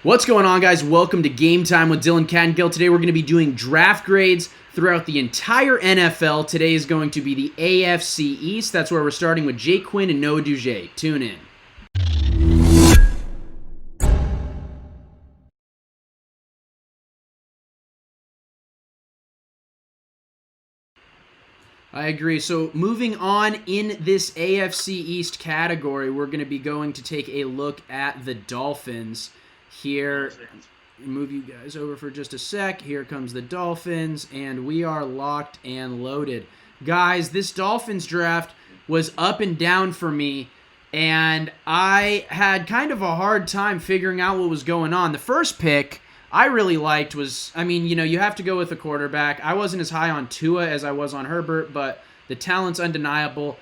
What's going on, guys? Welcome to Game Time with Dylan Kattengell. Today we're going to be doing draft grades throughout the entire NFL. Today is going to be the AFC East. That's where we're starting with Quinn and Noah Dougé. Tune in. I agree. So moving on in this AFC East category, we're going to be going to take a look at the Dolphins. Here, move you guys over for just a sec. Here comes the Dolphins, and we are locked and loaded. Guys, this Dolphins draft was up and down for me, and I had kind of a hard time figuring out what was going on. The first pick I really liked was, you have to go with a quarterback. I wasn't as high on Tua as I was on Herbert, but the talent's undeniable.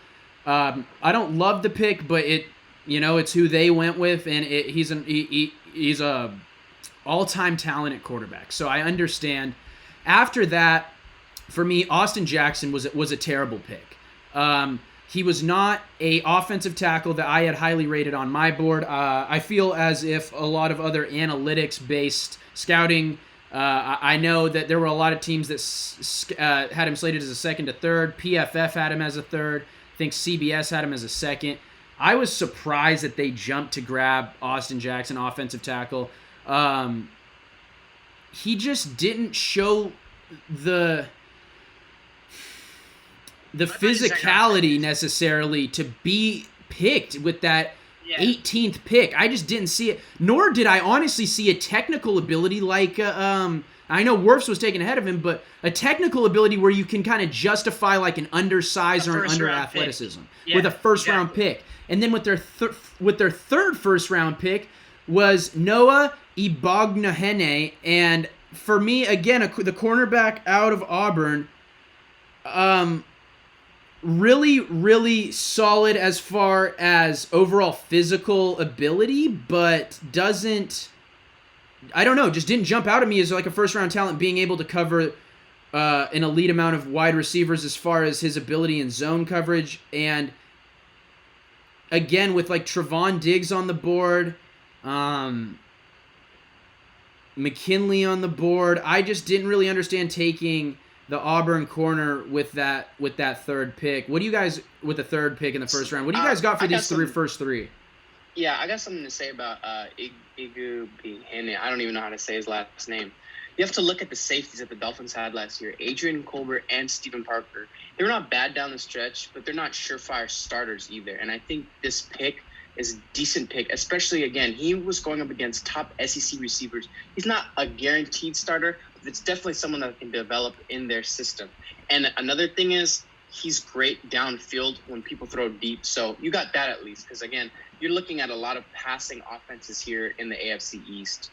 I don't love the pick, but it's who they went with, and he's a all-time talent at quarterback. So I understand. After that, for me, Austin Jackson was a terrible pick. He was not a offensive tackle that I had highly rated on my board. I feel as if a lot of other analytics-based scouting, I know that there were a lot of teams that had him slated as a second to third. PFF had him as a third. I think CBS had him as a second. I was surprised that they jumped to grab Austin Jackson, offensive tackle. He just didn't show the physicality necessarily to be picked with that 18th pick. I just didn't see it. Nor did I honestly see a technical ability like I know Wirfs was taken ahead of him, but a technical ability where you can kind of justify like an undersize or an under athleticism with a first round pick. And then with their third first round pick was Noah Dougé, and for me again the cornerback out of Auburn, really solid as far as overall physical ability, but just didn't jump out at me as like a first round talent, being able to cover an elite amount of wide receivers as far as his ability in zone coverage. And again, with like Trevon Diggs on the board, McKinley on the board, I just didn't really understand taking the Auburn corner with that third pick. What do you guys, with the third pick in the first round, what do you guys got for these first three? Yeah, I got something to say about Igubihene. I don't even know how to say his last name. You have to look at the safeties that the Dolphins had last year, Adrian Colbert and Stephen Parker. They were not bad down the stretch, but they're not surefire starters either. And I think this pick is a decent pick, especially, again, he was going up against top SEC receivers. He's not a guaranteed starter, but it's definitely someone that can develop in their system. And another thing is he's great downfield when people throw deep. So you got that at least, because, again, you're looking at a lot of passing offenses here in the AFC East.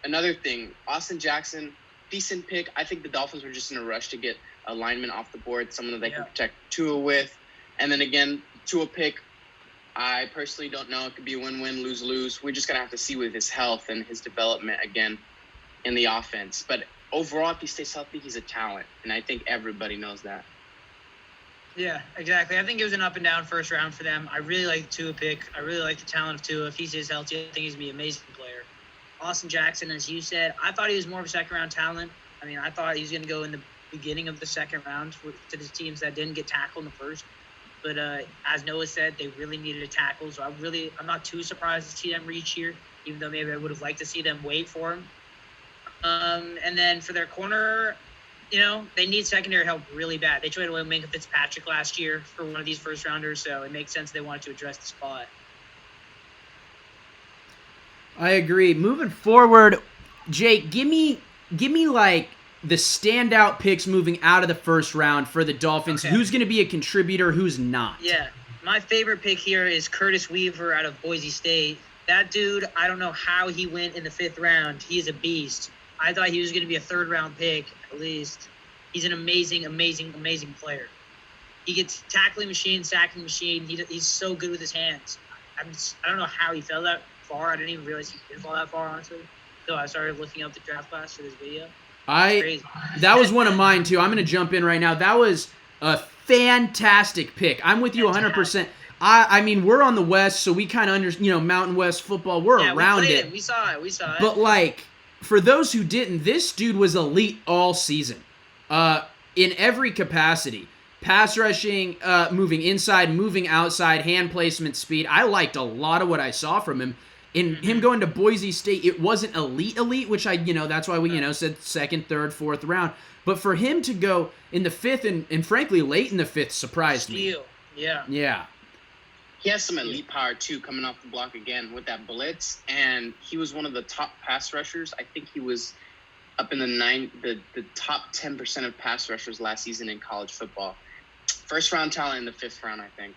Another thing, Austin Jackson, decent pick. I think the Dolphins were just in a rush to get a lineman off the board, someone that they can protect Tua with. And then again, Tua pick, I personally don't know. It could be a win-win, lose-lose. We're just going to have to see with his health and his development again in the offense. But overall, if he stays healthy, he's a talent. And I think everybody knows that. Yeah, exactly. I think it was an up and down first round for them. I really like the Tua pick. I really like the talent of Tua. If he stays healthy, I think he's going to be an amazing player. Austin Jackson, as you said, I thought he was more of a second-round talent. I thought he was going to go in the beginning of the second round to the teams that didn't get tackled in the first. But as Noah said, they really needed a tackle. So I'm not too surprised to see them reach here, even though maybe I would have liked to see them wait for him. And then for their corner, they need secondary help really bad. They traded away Minkah Fitzpatrick last year for one of these first-rounders, so it makes sense they wanted to address the spot. I agree. Moving forward, Jake, give me like the standout picks moving out of the first round for the Dolphins. Okay. Who's going to be a contributor, who's not? Yeah. My favorite pick here is Curtis Weaver out of Boise State. That dude, I don't know how he went in the fifth round. He is a beast. I thought he was going to be a third-round pick, at least. He's an amazing player. He gets tackling machine, sacking machine. He's so good with his hands. I don't know how he fell that far. I didn't even realize he did fall that far, honestly. So I started looking up the draft class for this video. That was one of mine, too. I'm going to jump in right now. That was a fantastic pick. I'm with you 100%. I mean, we're on the West, so we kind of Mountain West football. We're around we played it. We saw it. But like, for those who didn't, this dude was elite all season, in every capacity. Pass rushing, moving inside, moving outside, hand placement, speed. I liked a lot of what I saw from him. In him going to Boise State, it wasn't elite, which that's why we, said second, third, fourth round. But for him to go in the fifth and frankly late in the fifth surprised me. Yeah. Yeah. He has some elite power, too, coming off the block again with that blitz. And he was one of the top pass rushers. I think he was up in the top 10% of pass rushers last season in college football. First round talent in the fifth round, I think.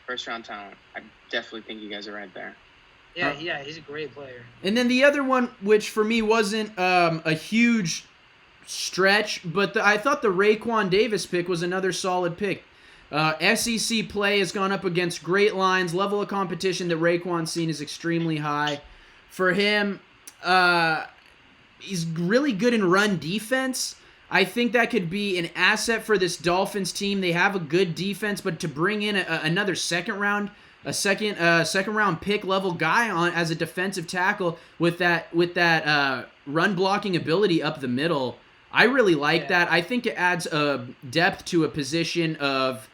First round talent. I definitely think you guys are right there. Yeah, he's a great player. And then the other one, which for me wasn't a huge stretch, but I thought the Raekwon Davis pick was another solid pick. SEC play has gone up against great lines. Level of competition that Raekwon's seen is extremely high. For him, he's really good in run defense. I think that could be an asset for this Dolphins team. They have a good defense, but to bring in another second round pick level guy on as a defensive tackle with that run blocking ability up the middle, I really like that. I think it adds a depth to a position of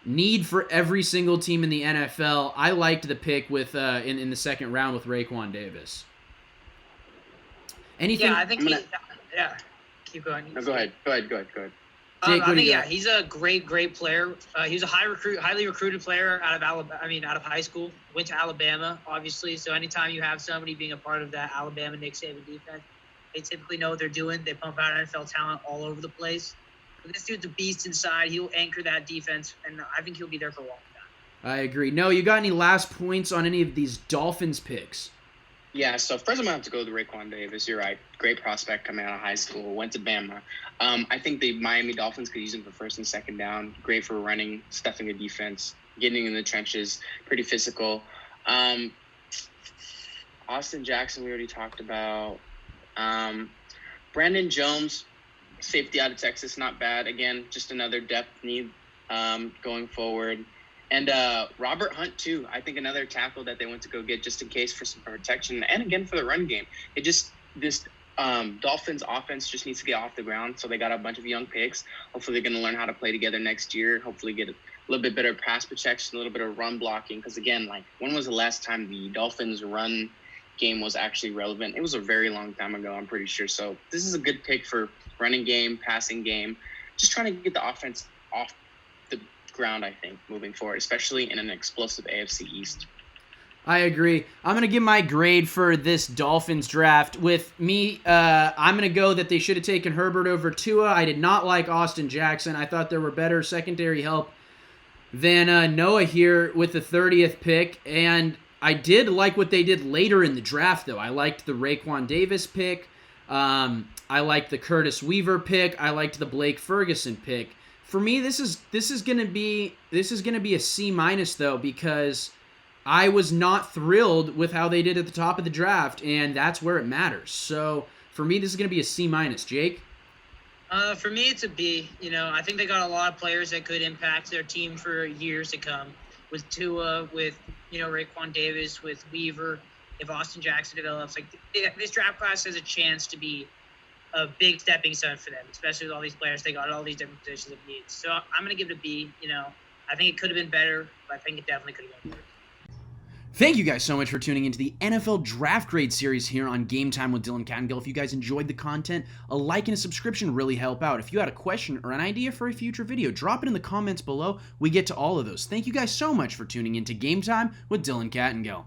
need for every single team in the NFL. I liked the pick with in the second round with Raekwon Davis. Anything? Yeah, I think keep going. No, go ahead. Jake, I think he's a great player. He was a highly recruited player out of high school. Went to Alabama, obviously. So anytime you have somebody being a part of that Alabama Nick Saban defense, they typically know what they're doing. They pump out NFL talent all over the place. But this dude's a beast inside. He'll anchor that defense, and I think he'll be there for a long time. I agree. No, you got any last points on any of these Dolphins picks? Yeah, so first I'm going to have to go with Raekwon Davis. You're right. Great prospect coming out of high school. Went to Bama. I think the Miami Dolphins could use him for first and second down. Great for running, stuffing a defense, getting in the trenches, pretty physical. Austin Jackson we already talked about. Brandon Jones, safety out of Texas, not bad. Again, just another depth need going forward. And Robert Hunt, too. I think another tackle that they went to go get just in case for some protection. And, again, for the run game. This Dolphins offense just needs to get off the ground. So they got a bunch of young picks. Hopefully they're going to learn how to play together next year. Hopefully get a little bit better pass protection, a little bit of run blocking. Because, again, when was the last time the Dolphins run game was actually relevant? It was a very long time ago, I'm pretty sure. So this is a good pick for running game, passing game. Just trying to get the offense off the ground, I think, moving forward, especially in an explosive AFC East. I agree. I'm going to give my grade for this Dolphins draft. With me, I'm going to go that they should have taken Herbert over Tua. I did not like Austin Jackson. I thought there were better secondary help than Noah here with the 30th pick. And I did like what they did later in the draft, though. I liked the Raekwon Davis pick. I liked the Curtis Weaver pick. I liked the Blake Ferguson pick. For me, this is gonna be a C- though, because I was not thrilled with how they did at the top of the draft, and that's where it matters. So for me, this is gonna be a C-. Jake? For me, it's a B. I think they got a lot of players that could impact their team for years to come. With Tua, with Raekwon Davis, with Weaver, if Austin Jackson develops, this draft class has a chance to be a big stepping stone for them, especially with all these players. They got all these different positions of needs. So I'm going to give it a B. I think it could have been better, but I think it definitely could have been better. Thank you guys so much for tuning into the NFL Draft Grade series here on Game Time with Dylan Kattengell. If you guys enjoyed the content, a like and a subscription really help out. If you had a question or an idea for a future video, drop it in the comments below. We get to all of those. Thank you guys so much for tuning into Game Time with Dylan Kattengell.